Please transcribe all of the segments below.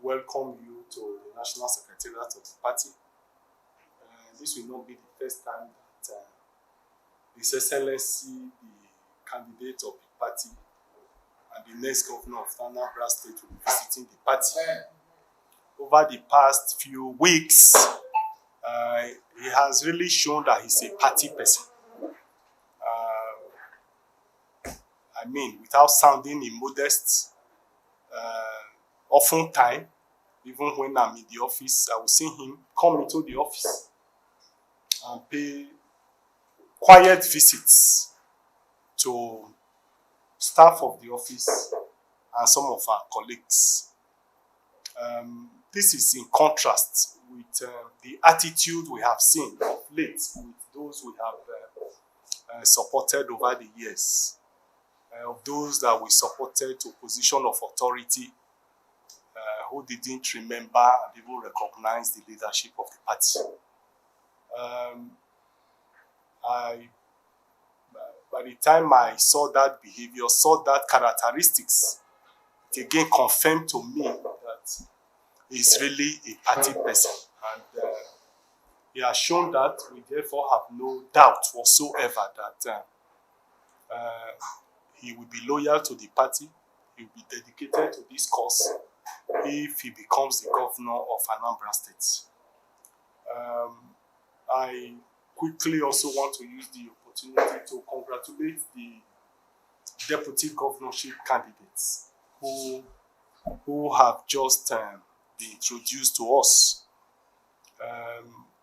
welcome you to the National Secretariat of the party. This will not be the first time that His Excellency, the candidate of the party and the next governor of Anambra State, will be visiting the party. Over the past few weeks, he has really shown that he's a party person. Without sounding immodest, oftentimes, even when I'm in the office, I will see him come into the office and pay quiet visits to staff of the office and some of our colleagues. This is in contrast with the attitude we have seen of late with those we have supported over the years, of those that we supported to position of authority, who didn't remember and even recognize the leadership of the party. By the time I saw that behavior, saw that characteristics, it again confirmed to me that he's really a party person. And he has shown that. We therefore have no doubt whatsoever that he will be loyal to the party, he will be dedicated to this cause if he becomes the governor of Anambra State. I quickly also want to use the opportunity to congratulate the deputy governorship candidates who have just been introduced to us.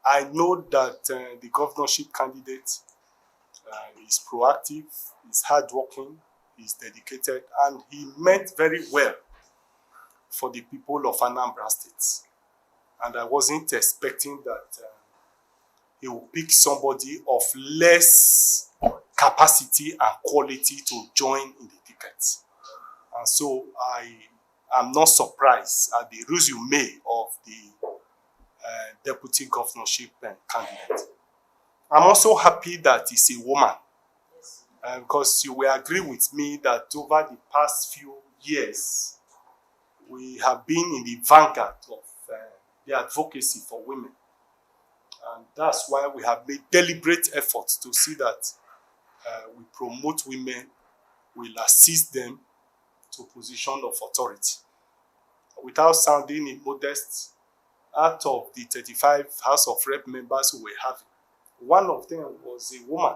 I know that the governorship candidate is proactive, is hardworking, is dedicated, and he meant very well for the people of Anambra State. And I wasn't expecting that he will pick somebody of less capacity and quality to join in the ticket. And so I am not surprised at the resume of the deputy governorship candidate. I'm also happy that he's a woman, because you will agree with me that over the past few years, we have been in the vanguard of the advocacy for women. And that's why we have made deliberate efforts to see that we promote women, we'll assist them to position of authority. Without sounding immodest, out of the 35 House of Rep members who were having, one of them was a woman.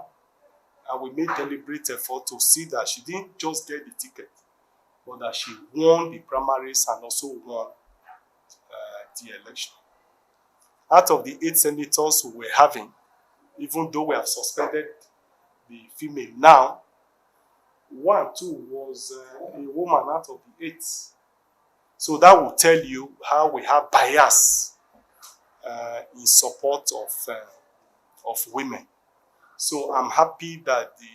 And we made deliberate effort to see that she didn't just get the ticket, but that she won the primaries and also won the election. Out of the 8 senators who were having, even though we have suspended the female now, 1 too was a woman out of the 8. So that will tell you how we have bias in support of women. So I'm happy that the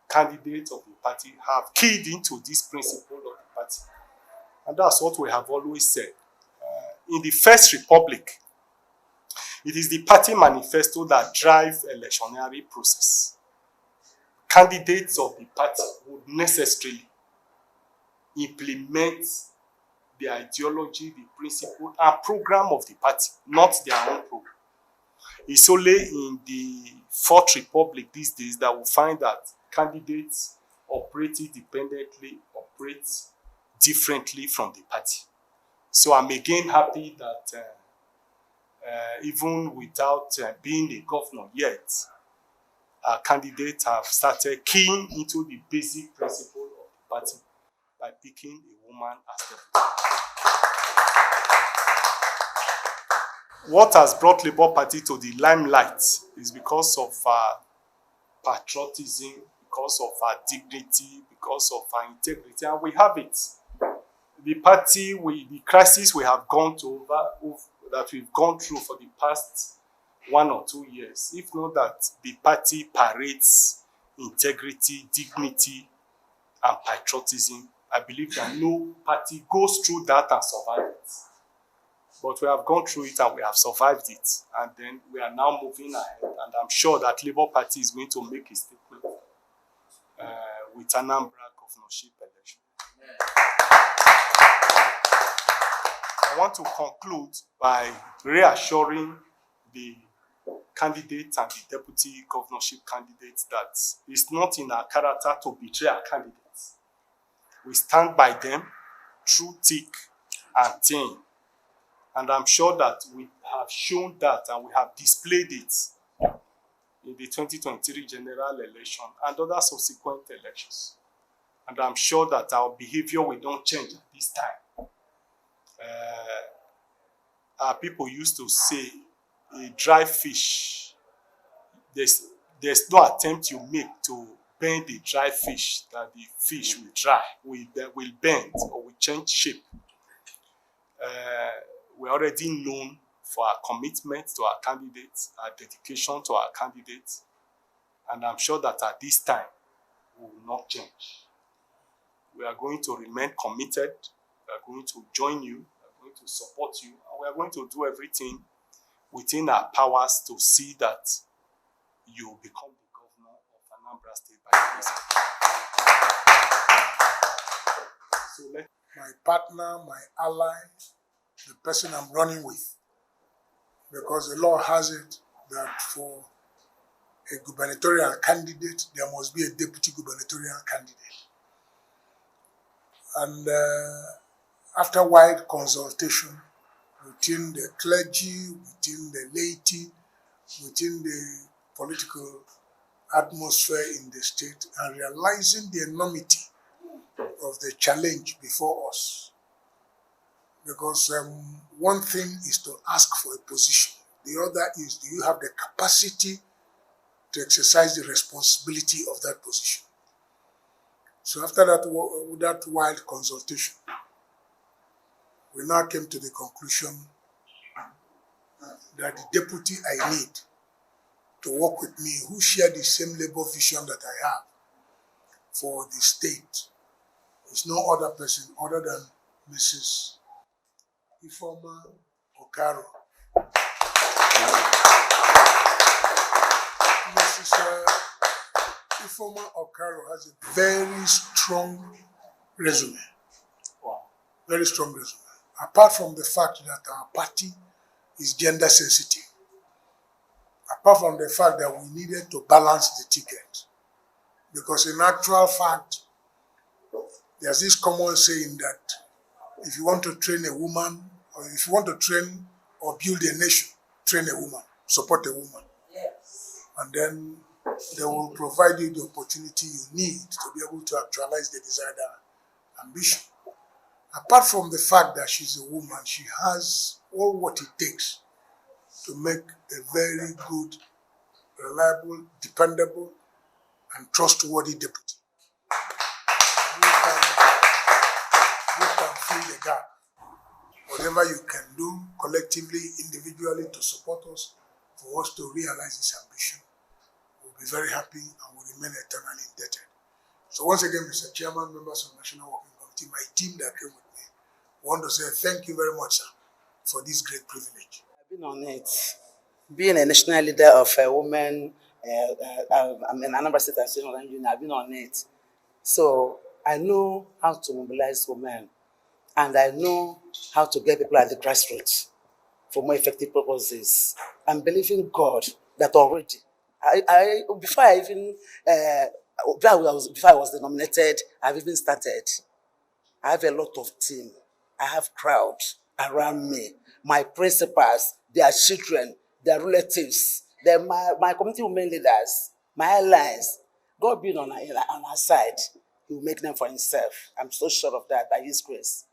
candidates of the party have keyed into this principle of the party. And that's what we have always said. In the First Republic, it is the party manifesto that drives electionary process. Candidates of the party would necessarily implement the ideology, the principle, and program of the party, not their own program. It's only in the Fourth Republic these days that we find that candidates operate independently, operate differently from the party. So I'm again happy that even without being a governor yet, our candidates have started keying into the basic principle of the party by picking a woman as deputy. What has brought Labour Party to the limelight is because of our patriotism, because of our dignity, because of our integrity, and we have it. The party, the crisis we have gone to that we've gone through for the past 1 or 2 years, if not that the party parades integrity, dignity, and patriotism, I believe that no party goes through that and survives it. But we have gone through it and we have survived it. And then we are now moving ahead. And I'm sure that Labour Party is going to make a statement with Anambra governorship election. I I want to conclude by reassuring the candidates and the deputy governorship candidates that it's not in our character to betray our candidates. We stand by them through thick and thin. And I'm sure that we have shown that and we have displayed it in the 2023 general election and other subsequent elections. And I'm sure that our behavior will not change at this time. Our people used to say, a dry fish, there's no attempt you make to bend a dry fish that the fish will will bend or will change shape. We're already known for our commitment to our candidates, our dedication to our candidates, and I'm sure that at this time, we will not change. We are going to remain committed, we are going to join you, we are going to support you, and we are going to do everything within our powers to see that you become the governor of Anambra State by grace. So my partner, my ally, the person I'm running with, because the law has it that for a gubernatorial candidate, there must be a deputy gubernatorial candidate. And after wide consultation within the clergy, within the laity, within the political atmosphere in the state, and realizing the enormity of the challenge before us. Because one thing is to ask for a position. The other is, do you have the capacity to exercise the responsibility of that position? So after that wild consultation, we now came to the conclusion that the deputy I need to work with me, who share the same labor vision that I have for the state, is no other person other than Mrs. Ifeoma Okaro. Mrs. Ifeoma Okaro has a very strong resume. wow. Very strong resume. Apart from the fact that our party is gender sensitive, apart from the fact that we needed to balance the ticket, because in actual fact, there's this common saying that if you want to train a woman, or if you want to train or build a nation, train a woman, support a woman. Yes. And then they will provide you the opportunity you need to be able to actualize the desired ambition. Apart from the fact that she's a woman, she has all what it takes to make a very good, reliable, dependable, and trustworthy deputy. You can fill the gap. Whatever you can do collectively, individually to support us, for us to realize this ambition, we'll be very happy and will remain eternally indebted. So once again, Mr. Chairman, members of the National Working Committee, my team that came with me, I want to say thank you very much, sir, for this great privilege. I've been on it. Being a national leader of a woman, I'm an Anambra State Association Union, I've been on it. So I know how to mobilize women, and I know how to get people at the grassroots for more effective purposes. I'm believing God that already, before I was nominated, I've even started. I have a lot of team. I have crowd around me. My principals, their children, their relatives, my community women leaders, my allies. God being on our side, He will make them for Himself. I'm so sure of that by His grace.